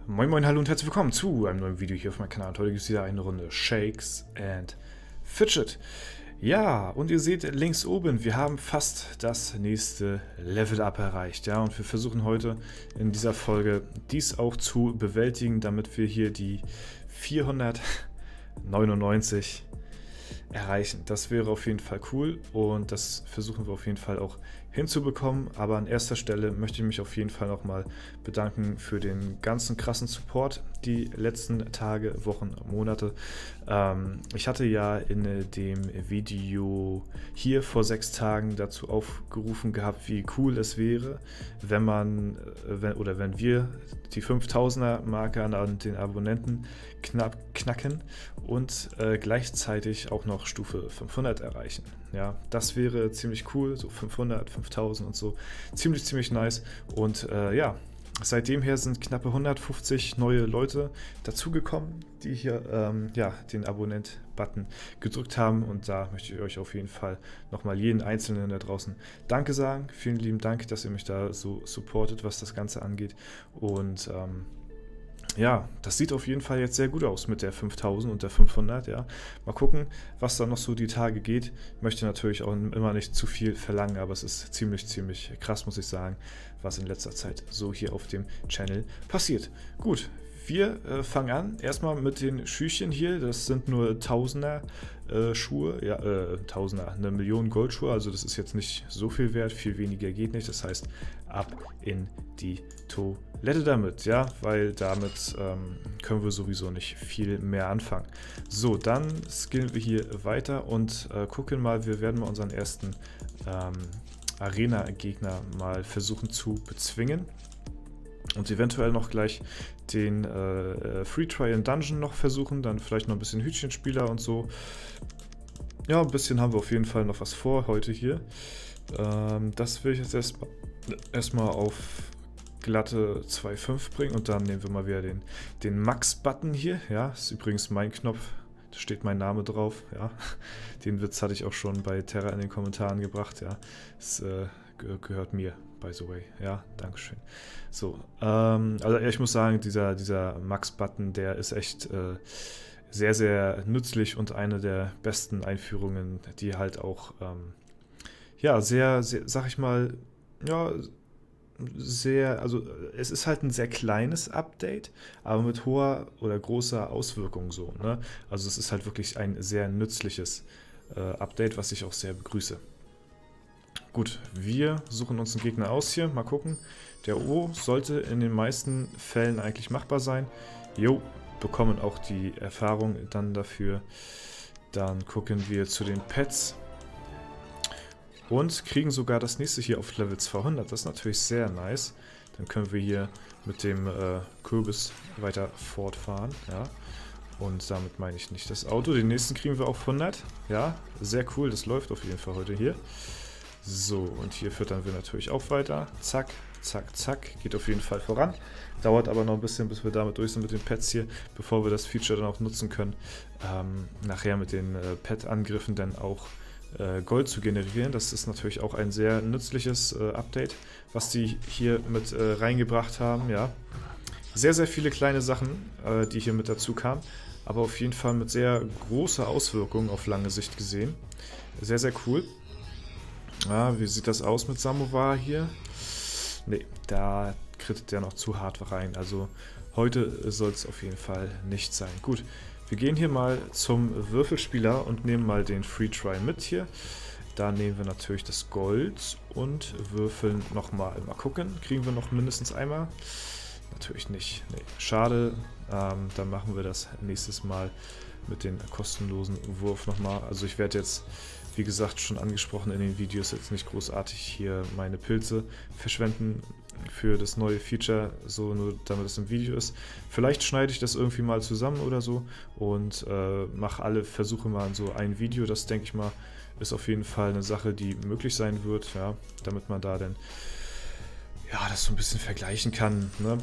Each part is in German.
Moin Moin, hallo und herzlich willkommen zu einem neuen Video hier auf meinem Kanal. Und heute gibt es wieder eine Runde Shakes and Fidget. Ja, und ihr seht links oben, wir haben fast das nächste Level-Up erreicht. Ja, und wir versuchen heute in dieser Folge dies auch zu bewältigen, damit wir hier die 499 erreichen. Das wäre auf jeden Fall cool und das versuchen wir auf jeden Fall auch hinzubekommen. Aber an erster Stelle möchte ich mich auf jeden Fall nochmal bedanken für den ganzen krassen Support die letzten Tage, Wochen, Monate. Ich hatte ja in dem Video hier vor 6 Tagen dazu aufgerufen gehabt, wie cool es wäre, wenn wir die 5000er Marke an den Abonnenten knacken und gleichzeitig auch noch Stufe 500 erreichen. Ja, das wäre ziemlich cool, so 500, 5000 und so, ziemlich nice. Und ja, seitdem her sind knappe 150 neue Leute dazugekommen, die hier ja, den Abonnent-Button gedrückt haben. Und da möchte ich euch auf jeden Fall nochmal jeden Einzelnen da draußen Danke sagen. Vielen lieben Dank, dass ihr mich da so supportet, was das Ganze angeht. Und ja, das sieht auf jeden Fall jetzt sehr gut aus mit der 5000 und der 500, ja. Mal gucken, was da noch so die Tage geht. Ich möchte natürlich auch immer nicht zu viel verlangen, aber es ist ziemlich krass, muss ich sagen, was in letzter Zeit so hier auf dem Channel passiert. Gut, wir fangen an. Erstmal mit den Schüchchen hier. Das sind nur Tausender Schuhe. Ja, Tausender, 1.000.000 Goldschuhe. Also das ist jetzt nicht so viel wert. Viel weniger geht nicht. Das heißt, ab in die Toilette damit. Ja, weil damit können wir sowieso nicht viel mehr anfangen. So, dann skillen wir hier weiter und gucken mal. Wir werden mal unseren ersten Arena-Gegner mal versuchen zu bezwingen. Und eventuell noch gleich den Free Trial Dungeon noch versuchen, dann vielleicht noch ein bisschen Hütchenspieler und so. Ja, ein bisschen haben wir auf jeden Fall noch was vor heute hier. Das will ich jetzt erstmal auf glatte 2.5 bringen und dann nehmen wir mal wieder den Max-Button hier. Ja, ist übrigens mein Knopf, da steht mein Name drauf. Ja, den Witz hatte ich auch schon bei Terra in den Kommentaren gebracht. Ja, es gehört mir. By the way, ja, dankeschön. So, also ich muss sagen, dieser Max-Button, der ist echt sehr nützlich und eine der besten Einführungen, die halt auch, ja, sehr, sag ich mal, ja, also es ist halt ein sehr kleines Update, aber mit hoher oder großer Auswirkung so, ne? Also es ist halt wirklich ein sehr nützliches Update, was ich auch sehr begrüße. Gut, wir suchen uns einen Gegner aus hier. Mal gucken. Der O sollte in den meisten Fällen eigentlich machbar sein. Jo, bekommen auch die Erfahrung dann dafür. Dann gucken wir zu den Pets. Und kriegen sogar das nächste hier auf Level 200. Das ist natürlich sehr nice. Dann können wir hier mit dem Kürbis weiter fortfahren. Ja. Und damit meine ich nicht das Auto. Den nächsten kriegen wir auf 100. Ja, sehr cool. Das läuft auf jeden Fall heute hier. So, und hier füttern wir natürlich auch weiter. Zack, zack, zack. Geht auf jeden Fall voran. Dauert aber noch ein bisschen, bis wir damit durch sind mit den Pets hier, bevor wir das Feature dann auch nutzen können, nachher mit den Pet-Angriffen dann auch Gold zu generieren. Das ist natürlich auch ein sehr nützliches Update, was die hier mit reingebracht haben. Ja, sehr viele kleine Sachen, die hier mit dazu kamen, aber auf jeden Fall mit sehr großer Auswirkung auf lange Sicht gesehen. Sehr cool. Ja, wie sieht das aus mit Samovar hier? Ne, da krittet der noch zu hart rein. Also heute soll es auf jeden Fall nicht sein. Gut, wir gehen hier mal zum Würfelspieler und nehmen mal den Free Try mit hier. Da nehmen wir natürlich das Gold und würfeln nochmal. Mal gucken, kriegen wir noch mindestens einmal? Natürlich nicht. Nee, schade. Dann machen wir das nächstes Mal mit dem kostenlosen Wurf nochmal. Also ich werde jetzt, wie gesagt, schon angesprochen in den Videos, jetzt nicht großartig hier meine Pilze verschwenden für das neue Feature, so nur damit es im Video ist. Vielleicht schneide ich das irgendwie mal zusammen oder so und mache alle Versuche mal in so ein Video. Das, denke ich mal, ist auf jeden Fall eine Sache, die möglich sein wird, ja, damit man da dann ja, das so ein bisschen vergleichen kann, ne?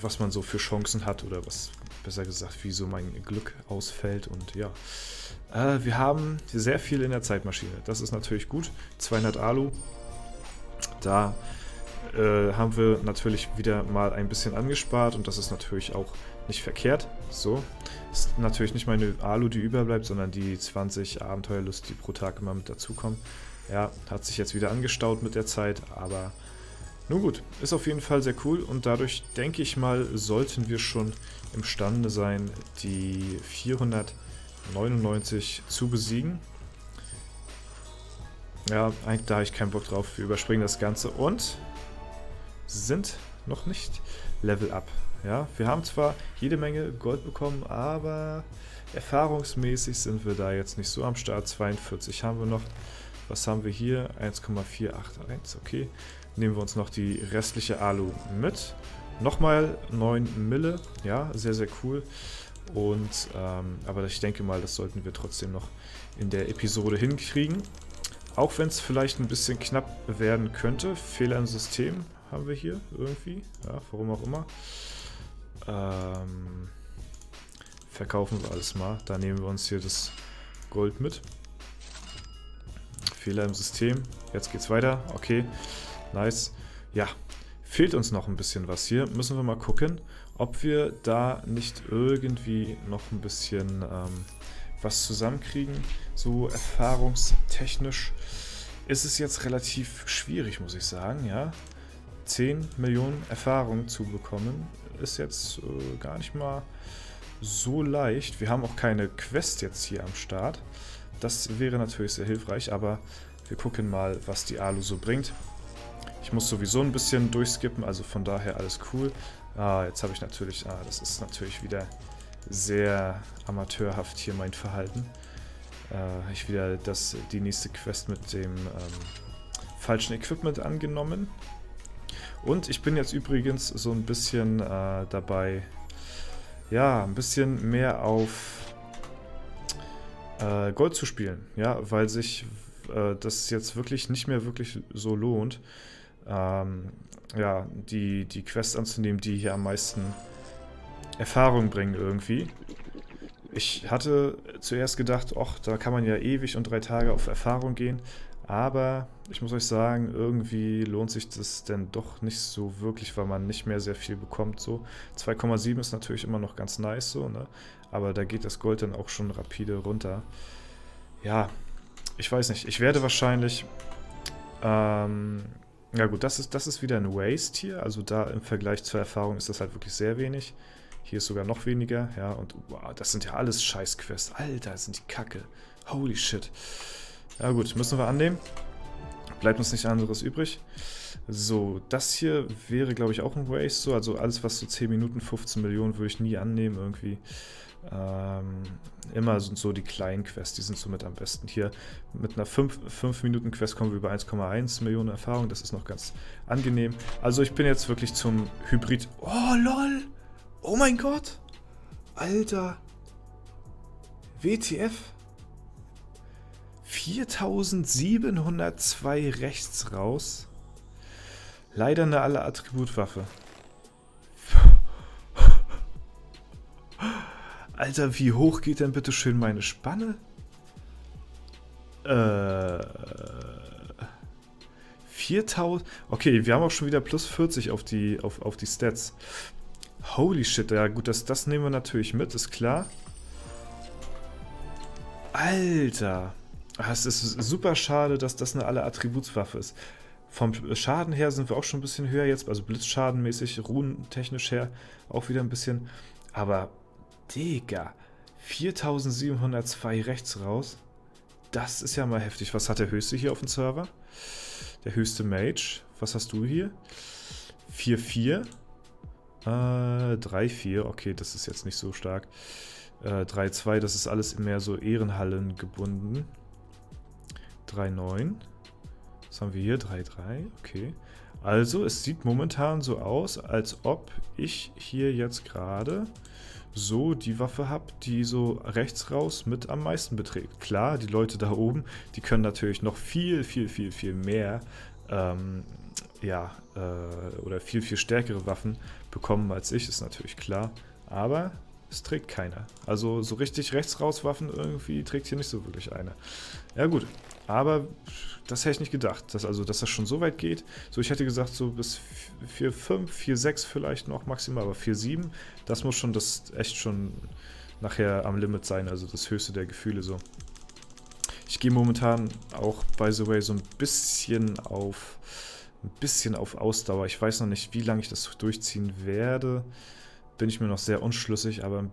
Was man so für Chancen hat oder was, besser gesagt, wie so mein Glück ausfällt und ja. Wir haben sehr viel in der Zeitmaschine. Das ist natürlich gut. 200 Alu. Da haben wir natürlich wieder mal ein bisschen angespart und das ist natürlich auch nicht verkehrt. So, ist natürlich nicht meine Alu, die überbleibt, sondern die 20 Abenteuerlust, die pro Tag immer mit dazukommen. Ja, hat sich jetzt wieder angestaut mit der Zeit, aber nun gut, ist auf jeden Fall sehr cool und dadurch, denke ich mal, sollten wir schon imstande sein, die 499 zu besiegen. Ja, eigentlich da habe ich keinen Bock drauf, wir überspringen das Ganze und sind noch nicht Level Up. Ja, wir haben zwar jede Menge Gold bekommen, aber erfahrungsmäßig sind wir da jetzt nicht so am Start. 42 haben wir noch. Was haben wir hier? 1,481, okay. Nehmen wir uns noch die restliche Alu mit. Nochmal 9 Mille, ja, sehr, sehr cool. Und, aber ich denke mal, das sollten wir trotzdem noch in der Episode hinkriegen. Auch wenn es vielleicht ein bisschen knapp werden könnte. Fehler im System haben wir hier irgendwie. Ja, warum auch immer. Verkaufen wir alles mal. Da nehmen wir uns hier das Gold mit. Fehler im System. Jetzt geht's weiter. Okay, nice. Ja, fehlt uns noch ein bisschen was hier. Müssen wir mal gucken, ob wir da nicht irgendwie noch ein bisschen was zusammenkriegen. So erfahrungstechnisch ist es jetzt relativ schwierig, muss ich sagen. Ja, 10 Millionen Erfahrung zu bekommen ist jetzt gar nicht mal so leicht. Wir haben auch keine Quest jetzt hier am Start. Das wäre natürlich sehr hilfreich, aber wir gucken mal, was die Alu so bringt. Ich muss sowieso ein bisschen durchskippen, also von daher alles cool. Jetzt habe ich natürlich, das ist natürlich wieder sehr amateurhaft hier mein Verhalten. Ich wieder die nächste Quest mit dem falschen Equipment angenommen. Und ich bin jetzt übrigens so ein bisschen dabei, ja, ein bisschen mehr auf Gold zu spielen, ja, weil sich das jetzt wirklich nicht mehr wirklich so lohnt, ja, die Quests anzunehmen, die hier am meisten Erfahrung bringen irgendwie. Ich hatte zuerst gedacht, ach, da kann man ja ewig und 3 Tage auf Erfahrung gehen, aber ich muss euch sagen, irgendwie lohnt sich das denn doch nicht so wirklich, weil man nicht mehr sehr viel bekommt. So 2,7 ist natürlich immer noch ganz nice, so, ne? Aber da geht das Gold dann auch schon rapide runter. Ja, ich weiß nicht. Ich werde wahrscheinlich... ja gut, das ist wieder ein Waste hier. Also da im Vergleich zur Erfahrung ist das halt wirklich sehr wenig. Hier ist sogar noch weniger. Ja, und wow, das sind ja alles Scheiß-Quests. Alter, sind die Kacke. Holy shit. Ja gut, müssen wir annehmen. Bleibt uns nichts anderes übrig. So, das hier wäre, glaube ich, auch ein Waste. So, also alles, was so 10 Minuten, 15 Millionen würde ich nie annehmen irgendwie. Immer sind so die kleinen Quests, die sind somit am besten. Hier mit einer 5-Minuten-Quest kommen wir über 1,1 Millionen Erfahrung. Das ist noch ganz angenehm. Also ich bin jetzt wirklich zum Hybrid... Oh, lol! Oh mein Gott! Alter! WTF? 4702 rechts raus. Leider eine alle Attributwaffe. Alter, wie hoch geht denn bitte schön meine Spanne? 4000. Okay, wir haben auch schon wieder plus 40 auf die Stats. Holy shit, ja gut, das nehmen wir natürlich mit, ist klar. Alter. Es ist super schade, dass das eine alle Attributswaffe ist. Vom Schaden her sind wir auch schon ein bisschen höher jetzt, also blitzschadenmäßig, runentechnisch her auch wieder ein bisschen. Aber, Digga, 4702 rechts raus. Das ist ja mal heftig. Was hat der höchste hier auf dem Server? Der höchste Mage. Was hast du hier? 4,4. 3,4. Okay, das ist jetzt nicht so stark. 3,2. Das ist alles mehr so Ehrenhallen gebunden. 3,9. Was haben wir hier? 3,3. Okay. Also, es sieht momentan so aus, als ob ich hier jetzt gerade so die Waffe habe, die so rechts raus mit am meisten beträgt. Klar, die Leute da oben, die können natürlich noch viel mehr oder viel stärkere Waffen bekommen als ich, ist natürlich klar. Aber Es trägt keiner. Also so richtig Rechtsrauswaffen irgendwie trägt hier nicht so wirklich eine. Ja gut, aber das hätte ich nicht gedacht, dass das schon so weit geht. So, ich hätte gesagt, so bis 4,5, 4,6 vielleicht noch maximal, aber 4,7, das muss schon echt schon nachher am Limit sein, also das höchste der Gefühle so. Ich gehe momentan auch, by the way, so ein bisschen auf Ausdauer. Ich weiß noch nicht, wie lange ich das durchziehen werde. Bin ich mir noch sehr unschlüssig, aber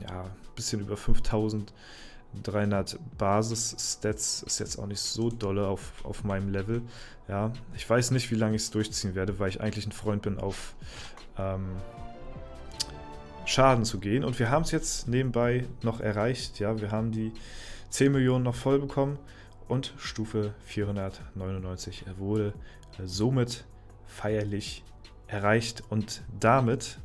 ja, ein bisschen über 5300 Basis-Stats ist jetzt auch nicht so dolle auf meinem Level. Ja, ich weiß nicht, wie lange ich es durchziehen werde, weil ich eigentlich ein Freund bin, auf Schaden zu gehen. Und wir haben es jetzt nebenbei noch erreicht. Ja, wir haben die 10 Millionen noch voll bekommen und Stufe 499 wurde somit feierlich erreicht. Und damit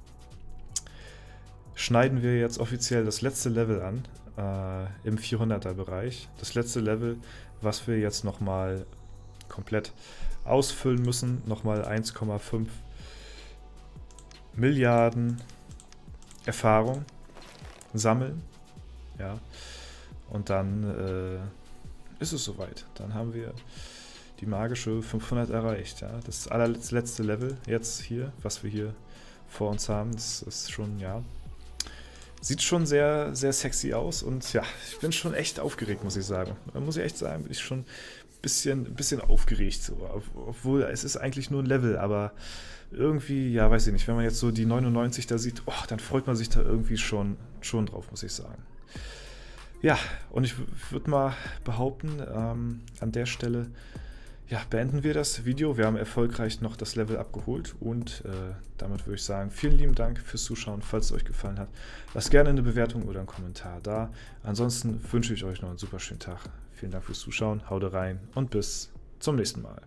schneiden wir jetzt offiziell das letzte Level an im 400er Bereich. Das letzte Level, was wir jetzt nochmal komplett ausfüllen müssen. Nochmal 1,5 Milliarden Erfahrung sammeln. Ja. Und dann ist es soweit. Dann haben wir die magische 500 erreicht. Ja. Das allerletzte Level jetzt hier, was wir hier vor uns haben, das ist schon, ja, sieht schon sehr, sehr sexy aus. Und ja, ich bin schon echt aufgeregt, muss ich sagen. Muss ich echt sagen, bin ich schon ein bisschen aufgeregt. So. Obwohl, es ist eigentlich nur ein Level, aber irgendwie, ja, weiß ich nicht, wenn man jetzt so die 99 da sieht, oh, dann freut man sich da irgendwie schon drauf, muss ich sagen. Ja, und ich würde mal behaupten, an der Stelle, ja, beenden wir das Video. Wir haben erfolgreich noch das Level abgeholt und damit würde ich sagen, vielen lieben Dank fürs Zuschauen. Falls es euch gefallen hat, lasst gerne eine Bewertung oder einen Kommentar da. Ansonsten wünsche ich euch noch einen super schönen Tag. Vielen Dank fürs Zuschauen, haut rein und bis zum nächsten Mal.